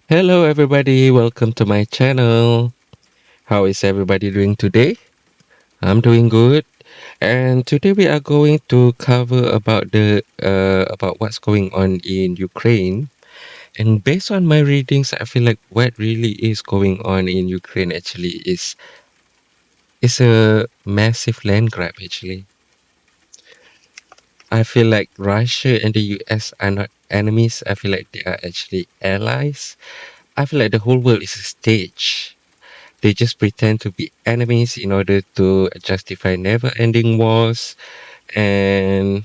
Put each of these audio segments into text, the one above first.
Hello, everybody. Welcome to my channel. How is everybody doing today? I'm doing good. And today we are going to cover about what's going on in Ukraine. And based on my readings, I feel like what really is going on in Ukraine actually is a massive land grab. Actually, I feel like Russia and the US are not enemies. I feel like they are actually allies. I feel like the whole world is a stage. They just pretend to be enemies in order to justify never ending wars. And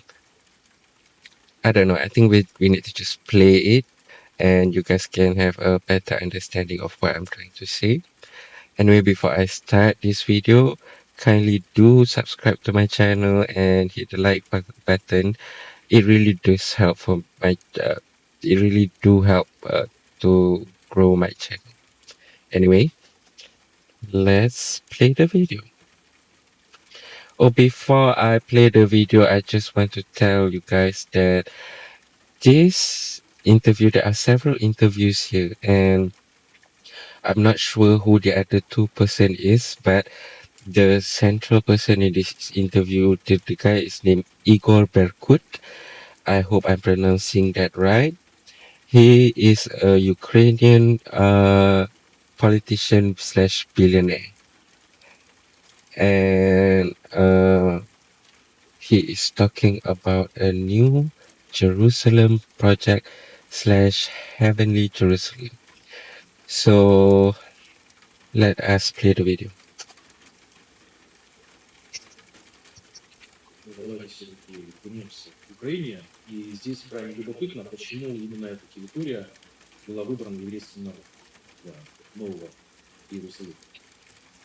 I don't know, I think we need to just play it and you guys can have a better understanding of what I'm trying to say. Anyway, before I start this video, kindly do subscribe to my channel and hit the like button. It really does help for my, it really do help to grow my channel. Anyway, let's play the video. Oh, before I play the video, I just want to tell you guys that this interview, there are several interviews here, and I'm not sure who the other two person is, but the central person in this interview, the guy is named Igor Berkut. I hope I'm pronouncing that right. He is a Ukrainian politician slash billionaire, and he is talking about a new Jerusalem project slash heavenly Jerusalem. So let us play the video. Давайте все-таки вернемся к Украине. И здесь крайне любопытно, почему именно эта территория была выбрана еврейским народом для нового Иерусалима.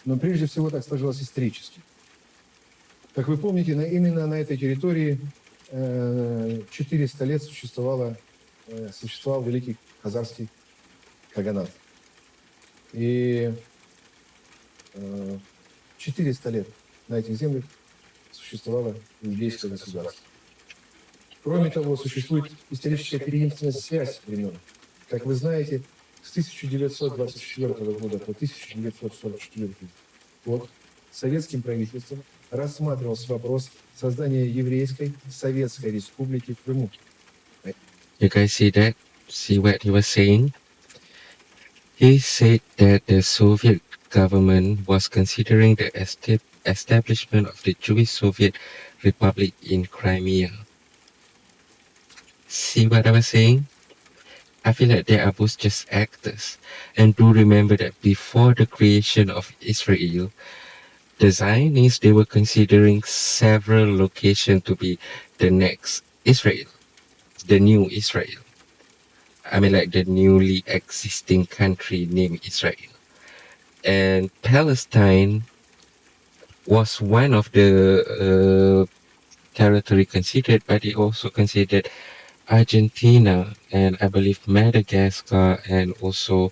Но прежде всего так сложилось исторически. Как вы помните, именно на этой территории 400 лет существовал Великий Хазарский Каганат. И 400 лет на этих землях существовало иудейское государство. Кроме того, существует историческая преемственная связь времен. Как вы знаете, с 1924 года по 1944 год советским правительством рассматривался вопрос создания еврейской советской республики в Крыму. You guys see that? See what he was saying? He said that the Soviet government was considering the establishment of the Jewish Soviet Republic in Crimea. See what I was saying? I feel like they are both just actors. And do remember that before the creation of Israel, the Zionists, they were considering several locations to be the next Israel, the new Israel. I mean, like the newly existing country named Israel. And Palestine was one of the territory considered, but they also considered Argentina and I believe Madagascar and also,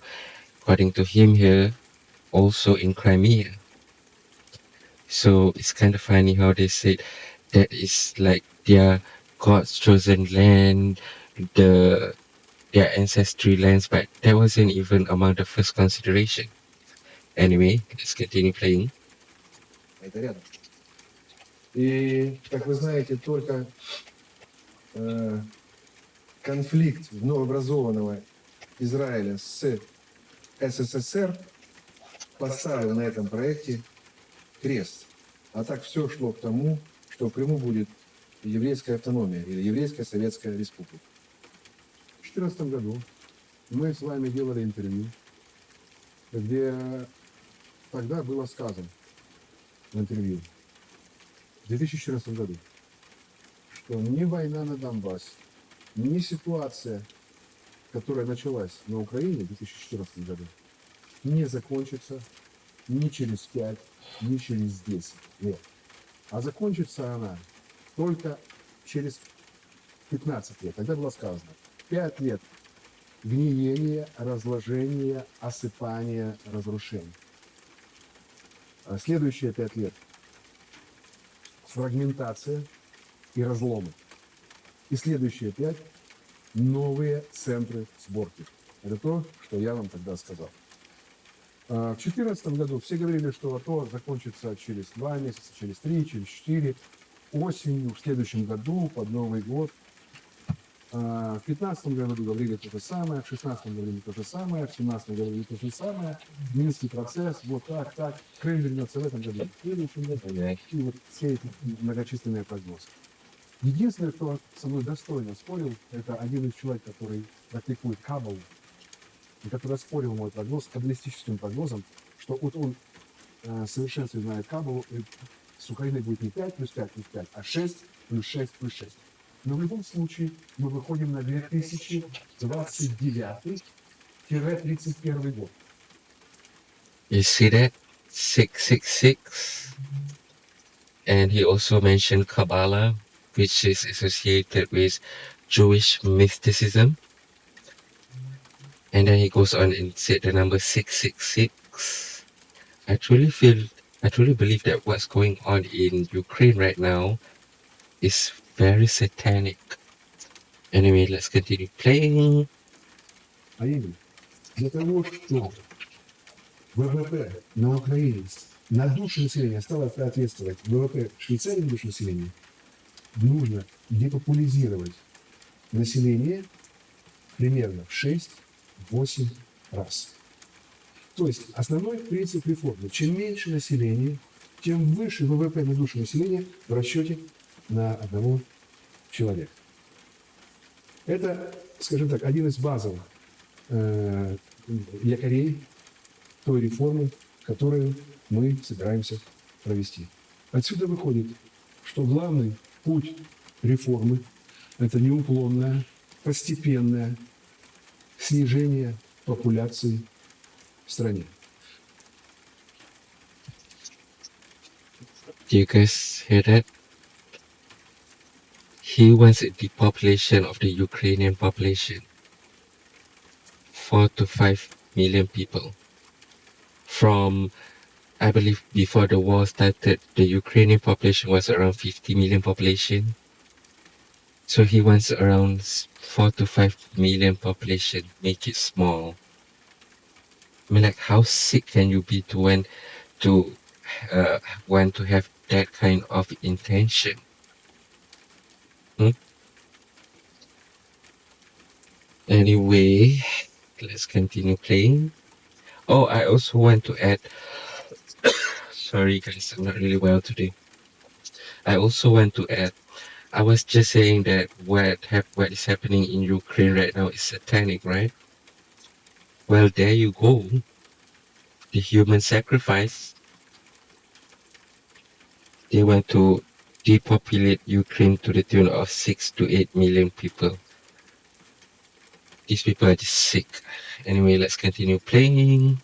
according to him here, also in Crimea. So it's kind of funny how they say that is like their God's chosen land, their ancestry lands, but that wasn't even among the first consideration. Anyway, let's continue playing. Это рядом. И, как вы знаете, только конфликт новообразованного Израиля с СССР поставил на этом проекте крест. А так все шло к тому, что в Крыму будет еврейская автономия или еврейская советская республика. В 2014 году мы с вами делали интервью, где тогда было сказано в интервью в 2014 году, что ни война на Донбассе, ни ситуация, которая началась на Украине в 2014 году, не закончится ни через 5, ни через 10 лет. А закончится она только через 15 лет. Тогда было сказано 5 лет гниения, разложения, осыпания, разрушения. А следующие 5 лет фрагментация и разломы. И следующие 5 новые центры сборки. Это то, что я вам тогда сказал. В 2014 году все говорили, что АТО закончится через 2 месяца, через 3, через 4, осенью, в следующем году, под Новый год. В 2015 году говорили то же самое, в 2016 говорили то же самое, в 2017 говорили то же самое. Минский процесс, вот так, так. Крым вернется в этом году, в следующем году. И вот все эти многочисленные прогнозы. Единственное, кто со мной достойно спорил, это один из человек, который практикует каббалу, и который спорил мой прогноз каббалистическим прогнозом, что вот он в совершенстве знает каббалу, и с Украиной будет не 5 плюс 5 плюс 5, а 6 плюс 6 плюс 6. Но в любом случае мы выходим на 2029-31 год. You see that? 666. And he also mentioned Kabbalah, which is associated with Jewish mysticism. And then he goes on and said the number 666. I truly believe that what's going on in Ukraine right now is very satanic. Anyway, let's continue playing. А именно, для того, чтобы ВВП на Украине на душу населения стало соответствовать ВВП Швейцарии на душу населения, нужно депопулизировать население примерно в 6-8 раз. То есть основной принцип реформы. Чем меньше населения, тем выше ВВП на душу населения в расчете на одного человека. Это, скажем так, один из базовых якорей той реформы, которую мы собираемся провести. Отсюда выходит, что главный путь реформы – это неуклонное, постепенное снижение популяции в стране. Do you guys hear that? He wants a depopulation of the Ukrainian population. 4 to 5 million people. From, I believe, before the war started, the Ukrainian population was around 50 million population. So he wants around 4 to 5 million population, make it small. I mean, like, how sick can you be to want to have that kind of intention? Anyway, let's continue playing. Oh, I also want to add. Sorry, guys, I'm not really well today. I also want to add. I was just saying that what is happening in Ukraine right now is satanic, right? Well, there you go. The human sacrifice. They want to depopulate Ukraine to the tune of 6 to 8 million people. These people are just sick. Anyway, let's continue playing.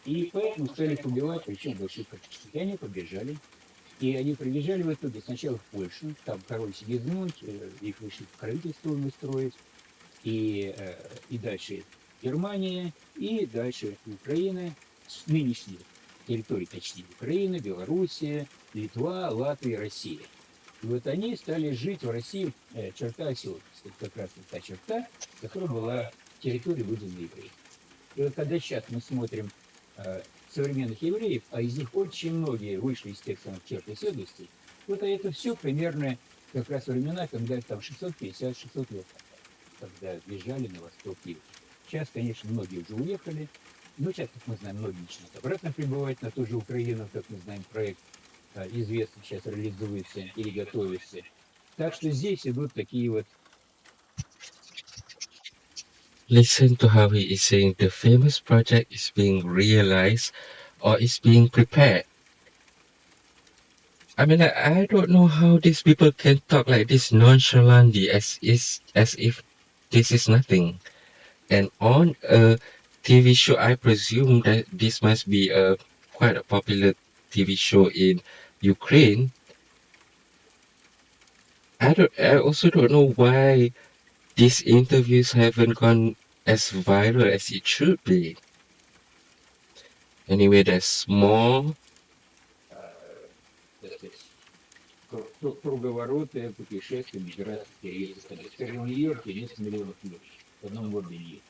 И поэтому стали их убивать, причем в больших количествах. И они побежали. И они прибежали в итоге сначала в Польшу, там король Сигизмунд, их вышли в правительство строить, и дальше Германия, и дальше Украина, нынешние территории, точнее, Украина, Белоруссия, Литва, Латвия, Россия. И вот они стали жить в России, черта осел, как раз вот та черта, которая была территорией выделенной евреев. И вот когда сейчас мы смотрим современных евреев, а из них очень многие вышли из тех самых черт оседлости, вот это все примерно как раз времена, когда там 650-600 лет, когда бежали на восток Европы. Сейчас, конечно, многие уже уехали, но сейчас, как мы знаем, многие начинают обратно прибывать на ту же Украину, как мы знаем, проект известный сейчас реализуется или готовится. Так что здесь идут такие вот. Listen to how he is saying the famous project is being realized or is being prepared. I mean, I don't know how these people can talk like this nonchalantly as if this is nothing. And on a TV show, I presume that this must be a quite a popular TV show in Ukraine. I also don't know why these interviews haven't gone as viral as it should be. Anyway, there's more. круговороты путешествий, миграции, переезда. Скажем, в Нью-Йорке несколько миллионов людей в одном городе Нью-Йорк.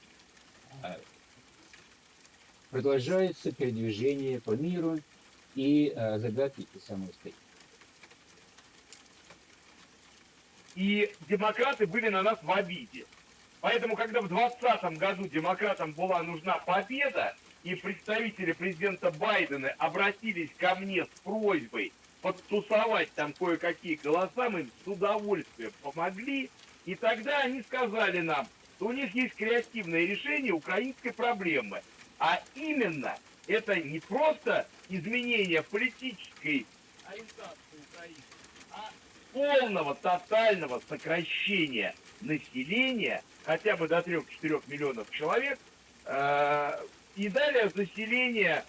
А продолжается передвижение по миру, и загадки те самые стоят. И демократы были на нас в обиде. Поэтому, когда в 2020 году демократам была нужна победа, и представители президента Байдена обратились ко мне с просьбой подтусовать там кое-какие голоса, мы им с удовольствием помогли, и тогда они сказали нам, что у них есть креативное решение украинской проблемы, а именно это не просто изменение политической ориентации Украины, а полного, тотального сокращения населения хотя бы до 3-4 миллионов человек и далее заселение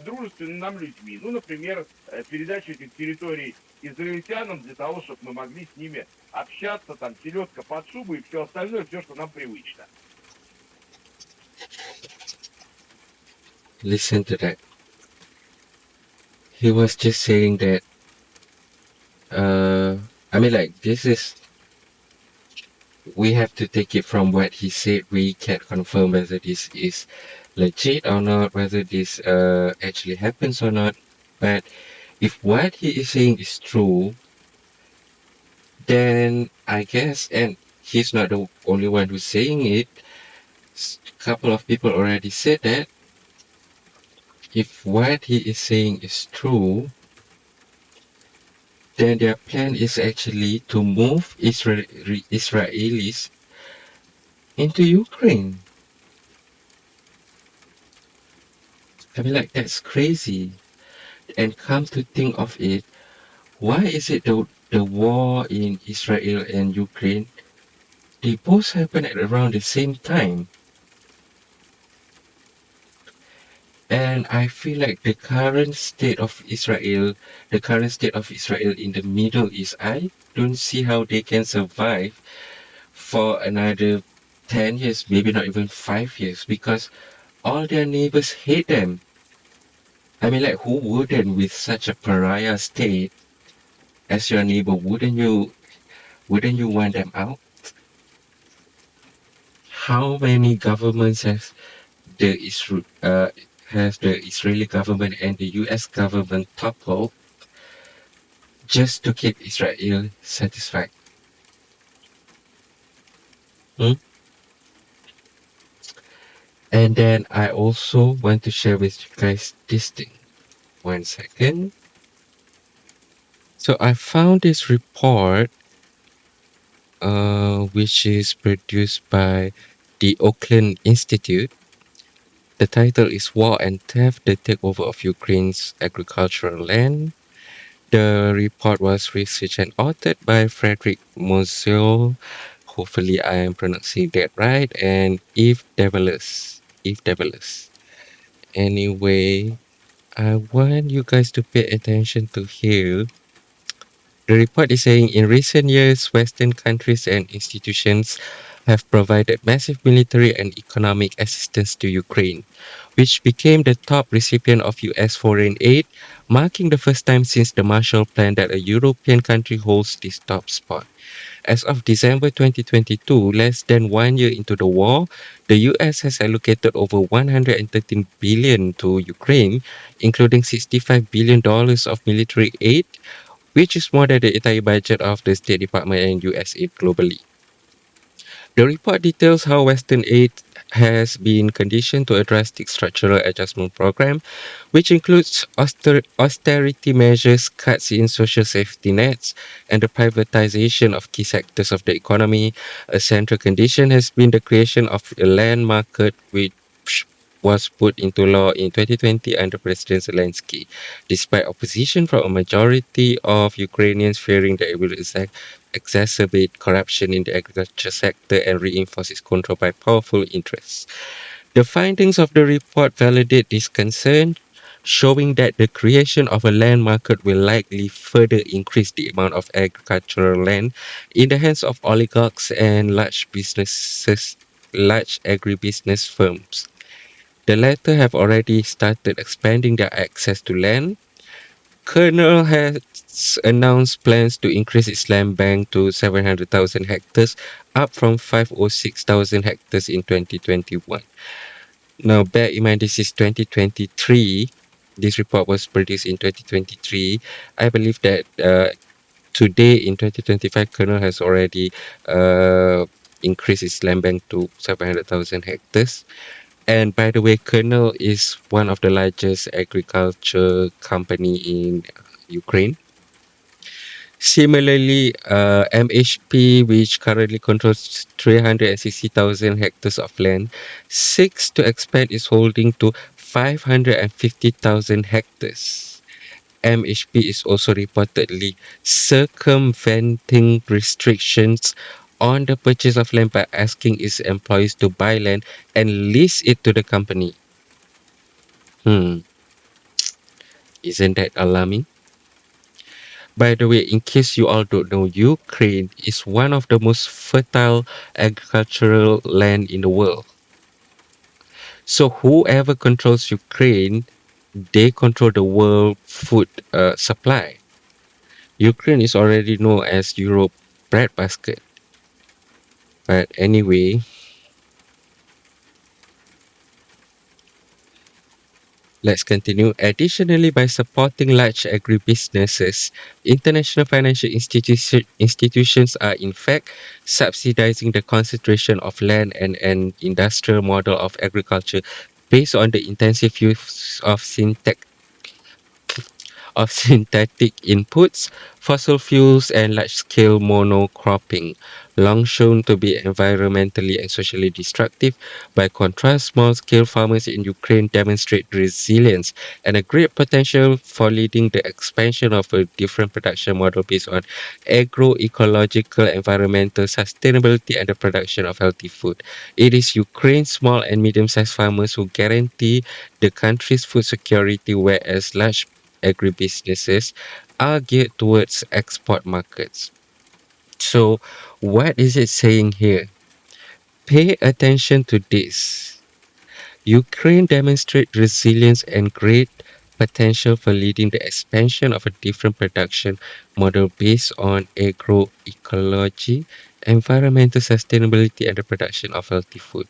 дружественными нам людьми. Ну, например, передачу этих территорий израильтянам для того, чтобы мы могли с ними общаться, там, селедка под шубу и все остальное, все, что нам привычно. Listen to that. He was just saying that, I mean, like, this is, we have to take it from what he said. We can't confirm whether this is legit or not, whether this actually happens or not. But if what he is saying is true, then I guess, and he's not the only one who's saying it, a couple of people already said that if what he is saying is true, then their plan is actually to move Israelis into Ukraine. I mean, like, that's crazy. And come to think of it, why is it the war in Israel and Ukraine, they both happen at around the same time? And I feel like the current state of Israel, in the Middle East, I don't see how they can survive for another 10 years, maybe not even 5 years, because all their neighbors hate them. I mean, like, who wouldn't with such a pariah state as your neighbor? Wouldn't you want them out? How many governments has the Israeli government and the US government toppled just to keep Israel satisfied? Hmm? And then I also want to share with you guys this thing. 1 second. So I found this report, which is produced by the Oakland Institute. The title is War and Theft, the Takeover of Ukraine's Agricultural Land. The report was researched and authored by Frederick Mosel. Hopefully I am pronouncing that right. And Eve Develis. Anyway, I want you guys to pay attention to here. The report is saying in recent years, Western countries and institutions have provided massive military and economic assistance to Ukraine, which became the top recipient of US foreign aid, marking the first time since the Marshall Plan that a European country holds this top spot. As of December 2022, less than 1 year into the war, the US has allocated over $113 billion to Ukraine, including $65 billion of military aid, which is more than the entire budget of the State Department and US aid globally. The report details how Western aid has been conditioned to a drastic structural adjustment program, which includes austerity measures, cuts in social safety nets, and the privatization of key sectors of the economy. A central condition has been the creation of a land market, which was put into law in 2020 under President Zelensky, despite opposition from a majority of Ukrainians fearing that it will exacerbate corruption in the agriculture sector and reinforce its control by powerful interests. The findings of the report validate this concern, showing that the creation of a land market will likely further increase the amount of agricultural land in the hands of oligarchs and large agribusiness firms. The latter have already started expanding their access to land, Colonel has announced plans to increase its land bank to 700,000 hectares, up from 506,000 hectares in 2021. Now, bear in mind, this is 2023. This report was produced in 2023. I believe that today in 2025, Colonel has already uh, increased its land bank to 700,000 hectares. And by the way, Colonel is one of the largest agriculture company in Ukraine. Similarly, MHP, which currently controls 360,000 hectares of land, seeks to expand its holding to 550,000 hectares. MHP is also reportedly circumventing restrictions on the purchase of land by asking its employees to buy land and lease it to the company. Hmm, isn't that alarming? By the way, in case you all don't know, Ukraine is one of the most fertile agricultural land in the world. So whoever controls Ukraine, they control the world food supply. Ukraine is already known as Europe breadbasket. But anyway, let's continue. Additionally, by supporting large agribusinesses, international financial institutions are in fact subsidizing the concentration of land and an industrial model of agriculture based on the intensive use of synthetic inputs, fossil fuels, and large-scale monocropping, long shown to be environmentally and socially destructive. By contrast, small-scale farmers in Ukraine demonstrate resilience and a great potential for leading the expansion of a different production model based on agroecological, environmental sustainability, and the production of healthy food. It is Ukraine's small and medium-sized farmers who guarantee the country's food security, whereas large agribusinesses are geared towards export markets. So, what is it saying here? Pay attention to this. Ukraine demonstrates resilience and great potential for leading the expansion of a different production model based on agroecology, environmental sustainability, and the production of healthy food.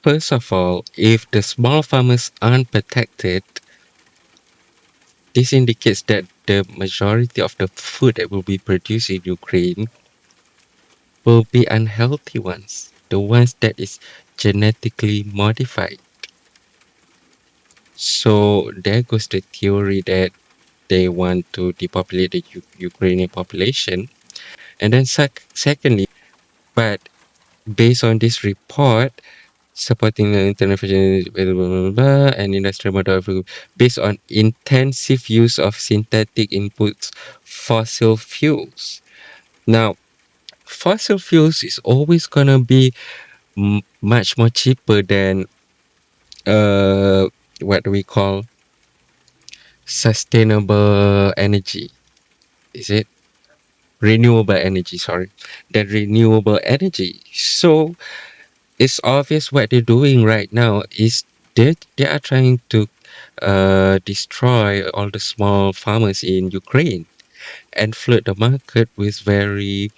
First of all, if the small farmers aren't protected, this indicates that the majority of the food that will be produced in Ukraine will be unhealthy ones, the ones that is genetically modified. So there goes the theory that they want to depopulate the Ukrainian population. And then secondly, but based on this report, supporting the international blah, blah, blah, blah, and industrial model based on intensive use of synthetic inputs, fossil fuels. Now, fossil fuels is always gonna be much more cheaper than uh what do we call sustainable energy. Is it renewable energy? Sorry, than renewable energy. So it's obvious what they're doing right now is they are trying to destroy all the small farmers in Ukraine and flood the market with very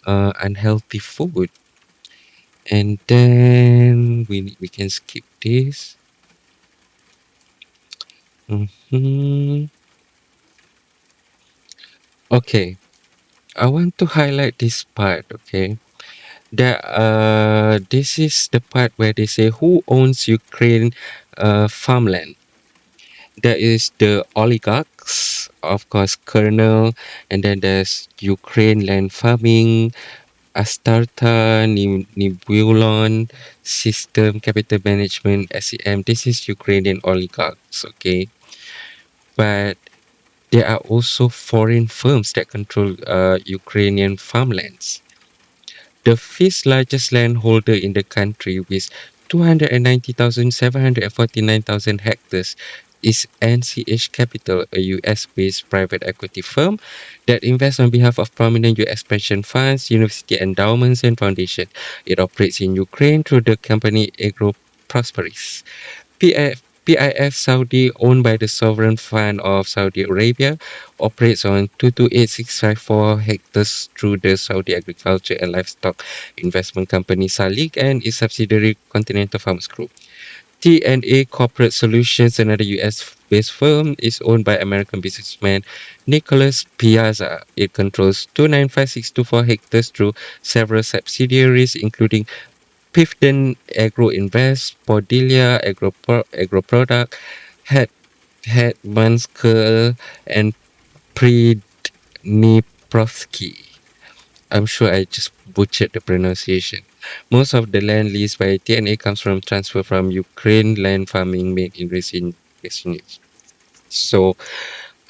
unhealthy food. And then we can skip this. Mhm. Okay, I want to highlight this part. Okay, that this is the part where they say who owns Ukraine farmland. There is the oligarchs, of course, Colonel, and then there's Ukraine land farming, Astarta, Nibulon, System Capital Management, SEM. This is Ukrainian oligarchs, okay? But there are also foreign firms that control Ukrainian farmlands. The fifth largest landholder in the country with 290,749,000 hectares is NCH Capital, a US-based private equity firm that invests on behalf of prominent US pension funds, university endowments, and foundations. It operates in Ukraine through the company Agro Prosperis. PIF Saudi, owned by the Sovereign Fund of Saudi Arabia, operates on 228,654 hectares through the Saudi Agriculture and Livestock Investment Company SALIC and its subsidiary Continental Farmers Group. T&A Corporate Solutions, another US-based firm, is owned by American businessman Nicholas Piazza. It controls 295,624 hectares through several subsidiaries, including Pifden Agro Invest, Podilia Agro Product, Het Hetmansker, and Pridniprovsky. I'm sure I just butchered the pronunciation. Most of the land leased by TNA comes from transfer from Ukraine land farming made in recent years. So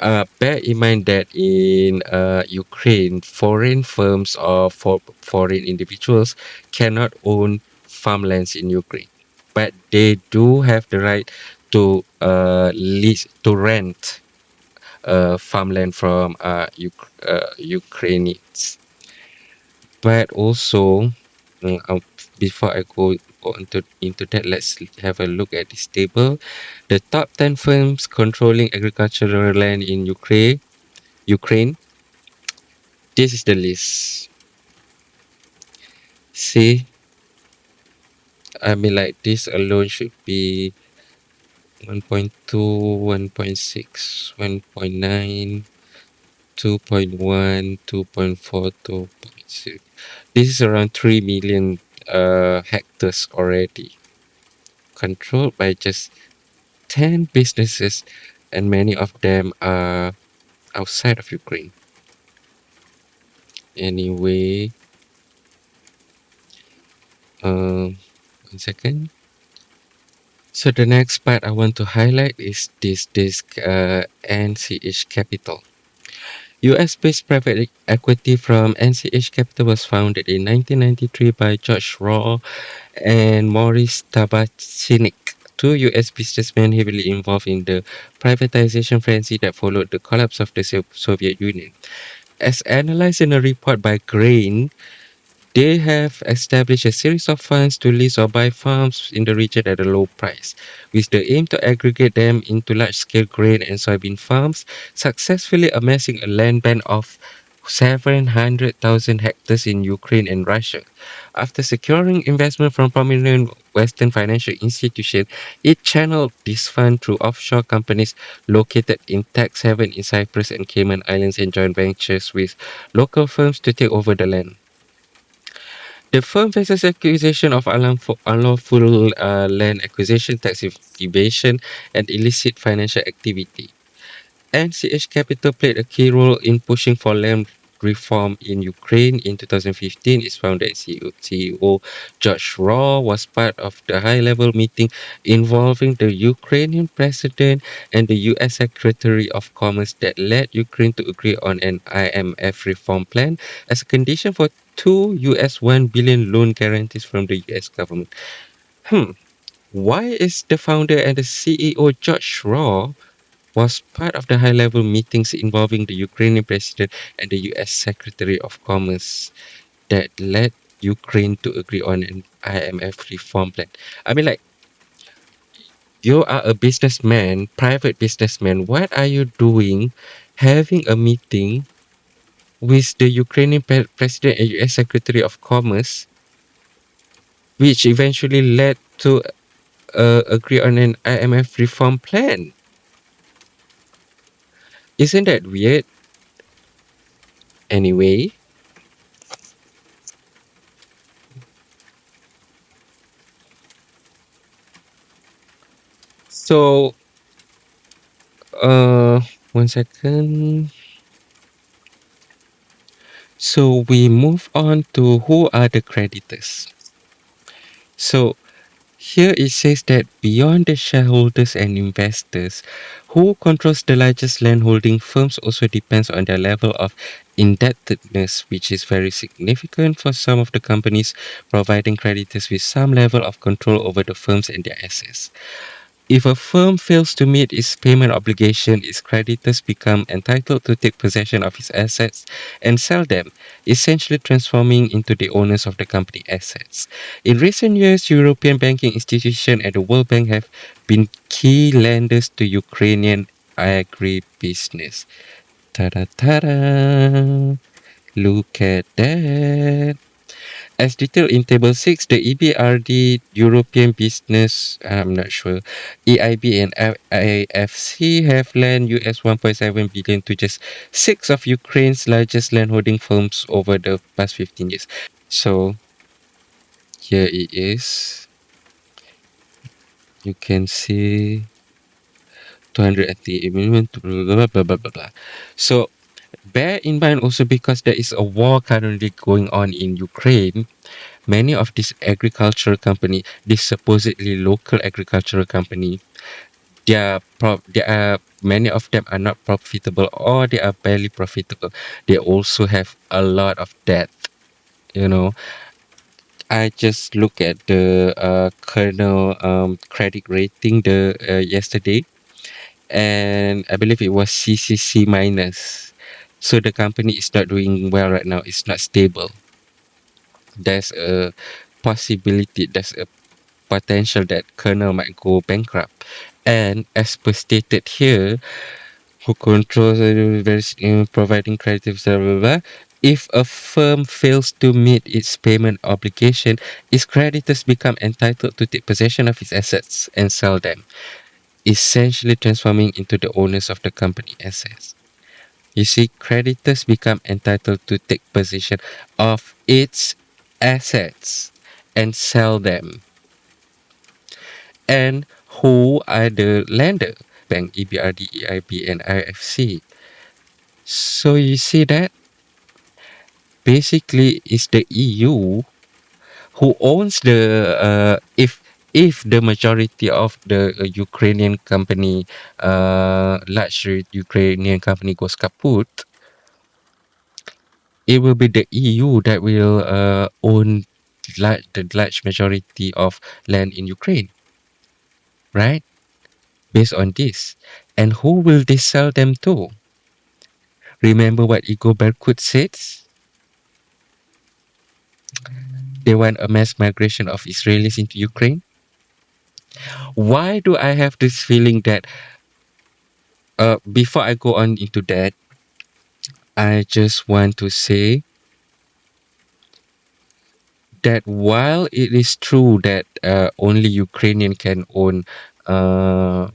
bear in mind that in Ukraine, foreign firms or foreign individuals cannot own farmlands in Ukraine, but they do have the right to lease to rent farmland from Ukrainians. But also, before I go into that, let's have a look at this table. The top 10 firms controlling agricultural land in Ukraine. This is the list. See, I mean, like this alone should be 1.2, 1.6, 1.9, 2.1, 2.4, 2.6. This is around 3 million hectares already, controlled by just 10 businesses, and many of them are outside of Ukraine. Anyway, 1 second. So the next part I want to highlight is this NCH Capital. US-based private equity from NCH Capital was founded in 1993 by George Raw and Maurice Tabachnik, two US businessmen heavily involved in the privatization frenzy that followed the collapse of the Soviet Union. As analyzed in a report by Grain, they have established a series of funds to lease or buy farms in the region at a low price, with the aim to aggregate them into large-scale grain and soybean farms, successfully amassing a land bank of 700,000 hectares in Ukraine and Russia. After securing investment from prominent Western financial institutions, it channeled this fund through offshore companies located in tax haven in Cyprus and Cayman Islands and joint ventures with local firms to take over the land. The firm faces accusation of unlawful land acquisition, tax evasion, and illicit financial activity. NCH Capital played a key role in pushing for land reform in Ukraine in 2015. Its founder and CEO George Raw was part of the high-level meeting involving the Ukrainian president and the US Secretary of Commerce that led Ukraine to agree on an IMF reform plan as a condition for two US 1 billion loan guarantees from the US government. Why is the founder and the CEO George Raw was part of the high-level meetings involving the Ukrainian president and the US Secretary of Commerce that led Ukraine to agree on an IMF reform plan? I mean, like, you are a businessman, private businessman. What are you doing having a meeting with the Ukrainian president and US Secretary of Commerce, which eventually led to agree on an IMF reform plan? Isn't that weird? Anyway, so 1 second. So we move on to who are the creditors. So here it says that beyond the shareholders and investors, who controls the largest landholding firms also depends on their level of indebtedness, which is very significant for some of the companies, providing creditors with some level of control over the firms and their assets. If a firm fails to meet its payment obligation, its creditors become entitled to take possession of its assets and sell them, essentially transforming into the owners of the company assets. In recent years, European banking institutions and the World Bank have been key lenders to Ukrainian agribusiness. Ta-da, ta-da! Look at that. As detailed in Table 6, the EBRD, European Business, I'm not sure, EIB and IFC have lent US 1.7 billion to just 6 of Ukraine's largest landholding firms over the past 15 years. So here it is. You can see 288 million, blah, blah, blah, blah, blah. So bear in mind also, because there is a war currently going on in Ukraine, many of these agricultural company, these supposedly local agricultural company, they are many of them are not profitable, or they are barely profitable. They also have a lot of debt. You know, I just look at the kernel credit rating the yesterday, and I believe it was CCC minus. So the company is not doing well right now. It's not stable. There's a possibility. There's a potential that kernel might go bankrupt. And as per stated here, who controls providing credit, blah, blah, blah. If a firm fails to meet its payment obligation, its creditors become entitled to take possession of its assets and sell them, essentially transforming into the owners of the company assets. You see, creditors become entitled to take possession of its assets and sell them. And who are the lender? Bank, EBRD, EIB, and IFC. So you see that basically it's the EU who owns the if the majority of the Ukrainian company, large Ukrainian company goes kaput, it will be the EU that will own the large majority of land in Ukraine, right? Based on this, and who will they sell them to? Remember what Igor Berkut says? They want a mass migration of Israelis into Ukraine. Why do I have this feeling that before I go on into that, I just want to say that while it is true that only Ukrainian can own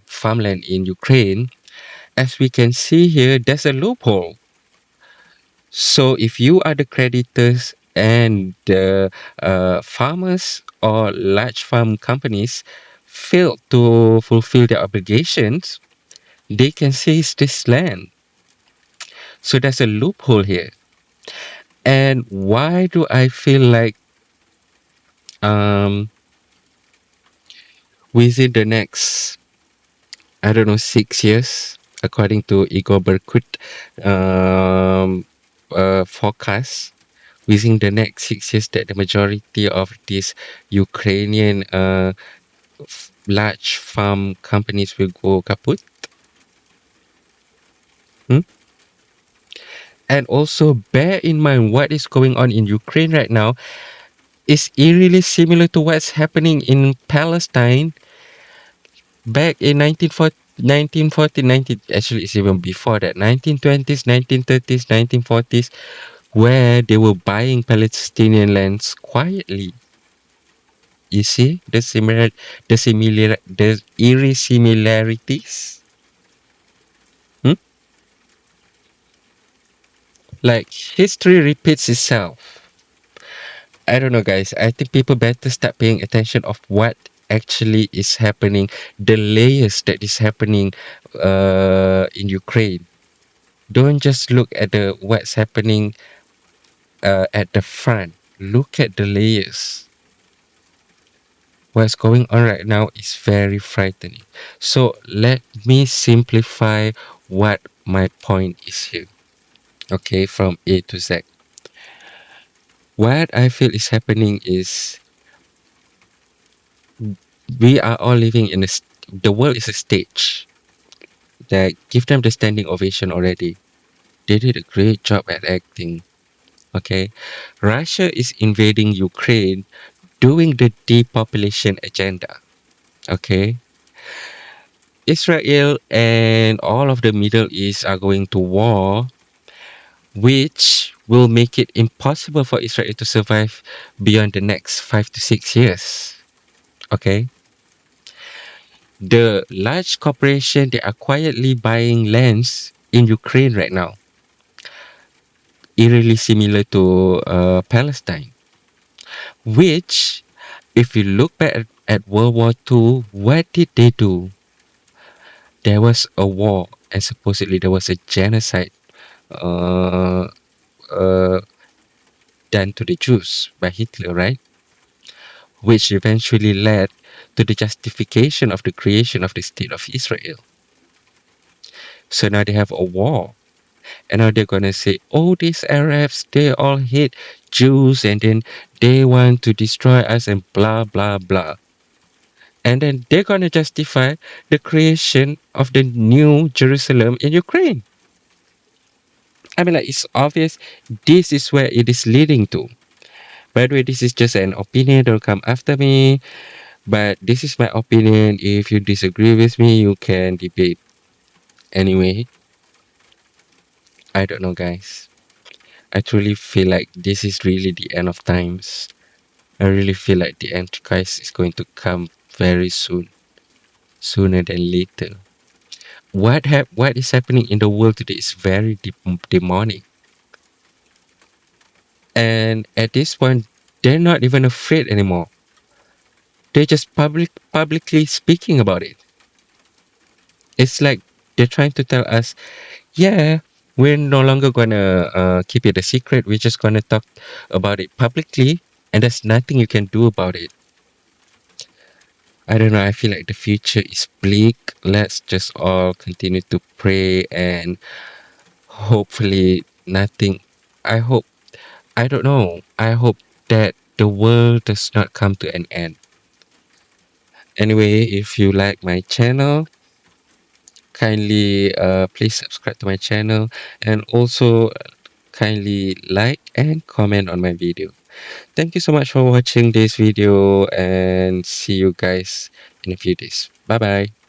farmland in Ukraine, as we can see here, there's a loophole. So if you are the creditors and the farmers or large farm companies fail to fulfill their obligations, they can seize this land. So there's a loophole here. And why do I feel like um, within the next, I don't know, 6 years, according to Igor Berkut forecast, within the next 6 years, that the majority of these Ukrainian large farm companies will go kaput? Hmm? And also bear in mind what is going on in Ukraine right now is eerily similar to what's happening in Palestine back in 1940, actually it's even before that, 1920s, 1930s, 1940s, where they were buying Palestinian lands quietly. You see the eerie similarities. Hmm? Like history repeats itself. I don't know, guys. I think people better start paying attention of what actually is happening, the layers that is happening in Ukraine. Don't just look at the what's happening at the front. Look at the layers. What's going on right now is very frightening. So let me simplify what my point is here. Okay, from A to Z. What I feel is happening is we are all living in a the world is a stage. That give them the standing ovation already. They did a great job at acting. Okay, Russia is invading Ukraine, doing the depopulation agenda. Okay, Israel and all of the Middle East are going to war, which will make it impossible for Israel to survive beyond the next 5 to 6 years. Okay, the large corporation they are quietly buying lands in Ukraine right now, eerily similar to Palestine, which, if you look back at World War II, what did they do? There was a war, and supposedly there was a genocide uh, uh, done to the Jews by Hitler, right? Which eventually led to the justification of the creation of the state of Israel. So now they have a war. And now they're gonna say, oh, these Arabs, they all hate Jews and then they want to destroy us and blah, blah, blah. And then they're gonna justify the creation of the new Jerusalem in Ukraine. I mean, like, it's obvious this is where it is leading to. By the way, this is just an opinion, don't come after me. But this is my opinion. If you disagree with me, you can debate. Anyway, I don't know, guys. I truly feel like this is really the end of times. I really feel like the Antichrist is going to come very soon, sooner than later. What is happening in the world today is very demonic, and at this point, they're not even afraid anymore. They're just publicly speaking about it. It's like they're trying to tell us, yeah, we're no longer gonna keep it a secret. We're just gonna talk about it publicly, and there's nothing you can do about it. I don't know. I feel like the future is bleak. Let's just all continue to pray and hopefully nothing. I hope, I don't know. I hope that the world does not come to an end. Anyway, if you like my channel, kindly please subscribe to my channel and also kindly like and comment on my video. Thank you so much for watching this video and see you guys in a few days. Bye bye.